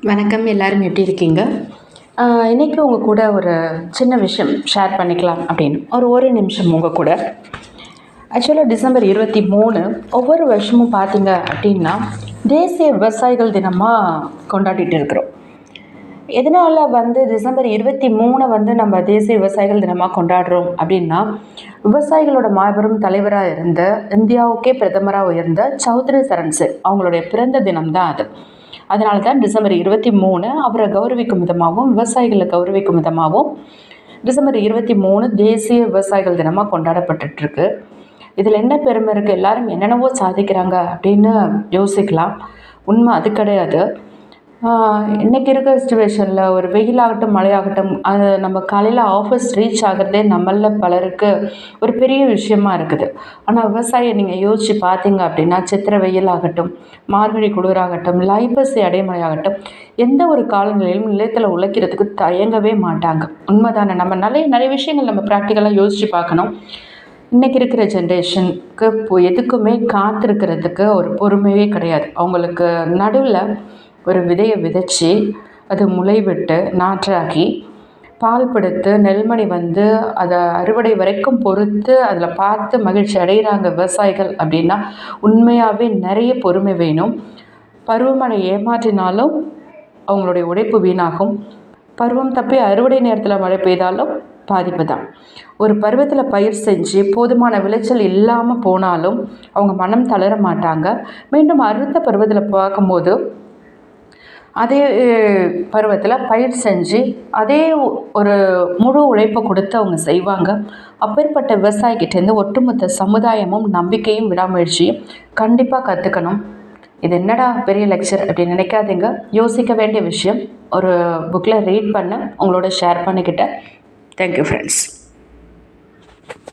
வணக்கம். எல்லாரும் எப்படி இருக்கீங்க? இன்றைக்கி உங்கள் கூட ஒரு சின்ன விஷயம் ஷேர் பண்ணிக்கலாம் அப்படின்னு ஒரு நிமிஷம் உங்கள் கூட. ஆக்சுவலாக டிசம்பர் 23 ஒவ்வொரு வருஷமும் பார்த்தீங்க அப்படின்னா தேசிய விவசாயிகள் தினமாக கொண்டாடிட்டு இருக்கிறோம். எதனால் டிசம்பர் 23 நம்ம தேசிய விவசாயிகள் தினமாக கொண்டாடுறோம் அப்படின்னா, விவசாயிகளோட மாபெரும் தலைவராக இருந்த, இந்தியாவுக்கே பிரதமராக உயர்ந்த சௌத்ரி சரண் சிங் அவங்களுடைய பிறந்த தினம்தான் அது. அதனால தான் டிசம்பர் 23 அவரை கௌரவிக்கும் விதமாகவும், விவசாயிகளை கௌரவிக்கும் விதமாகவும் டிசம்பர் 23 தேசிய விவசாயிகள் தினமாக கொண்டாடப்பட்டுருக்கு. இதில் என்ன பெருமை இருக்குது? எல்லாரும் என்னென்னவோ சாதிக்கிறாங்க அப்படின்னு யோசிக்கலாம். உண்மை அது கிடையாது. இன்றைக்கி இருக்கிற சுச்சுவேஷனில் ஒரு வெயிலாகட்டும் மழையாகட்டும், அது நம்ம காலையில் ஆஃபீஸ் ரீச் ஆகிறதே நம்மளில் பலருக்கு ஒரு பெரிய விஷயமா இருக்குது. ஆனால் விவசாயியை நீங்கள் யோசித்து பார்த்தீங்க அப்படின்னா, சித்திரை வெயிலாகட்டும், மார்கழி குளிராகட்டும், ஐப்பசி அடைமழையாகட்டும், எந்த ஒரு காலநிலையிலும் நிலையத்தில் உழைக்கிறதுக்கு தயங்கவே மாட்டாங்க. உண்மைதானே? நம்ம நிறைய விஷயங்கள் நம்ம ப்ராக்டிக்கலாக யோசித்து பார்க்கணும். இன்றைக்கி இருக்கிற ஜென்ரேஷனுக்கு எதுக்குமே காத்திருக்கிறதுக்கு ஒரு பொறுமையே கிடையாது. அவங்களுக்கு நடுவில் ஒரு விதையை விதைச்சி அது முளை விட்டு நாற்றாக்கி பால் படுத்து நெல்மணி அதை அறுவடை வரைக்கும் பொறுத்து அதில் பார்த்து மகிழ்ச்சி அடைகிறாங்க விவசாயிகள் அப்படின்னா உண்மையாகவே நிறைய பொறுமை வேணும். பருவமழை ஏமாற்றினாலும் அவங்களுடைய உழைப்பு வீணாகும். பருவம் தப்பி அறுவடை நேரத்தில் மழை பெய்தாலும் பாதிப்பு தான். ஒரு பருவத்தில் பயிர் செஞ்சு போதுமான விளைச்சல் இல்லாமல் போனாலும் அவங்க மனம் தளர மாட்டாங்க. மீண்டும் அடுத்த பருவத்தில் பார்க்கும்போது அதே பருவத்தில் பயிர் செஞ்சு அதே ஒரு முழு உழைப்பை கொடுத்து அவங்க செய்வாங்க. அப்பேற்பட்ட விவசாயிக்கிட்டேருந்து ஒட்டுமொத்த சமுதாயமும் நம்பிக்கையும் விடாமுயற்சியும் கண்டிப்பாக கற்றுக்கணும். இது என்னடா பெரிய லெக்சர் அப்படின்னு நினைக்காதீங்க. யோசிக்க வேண்டிய விஷயம். ஒரு புக்கில் ரீட் பண்ண உங்களோட ஷேர் பண்ணிக்கிட்டேன். Thank you friends.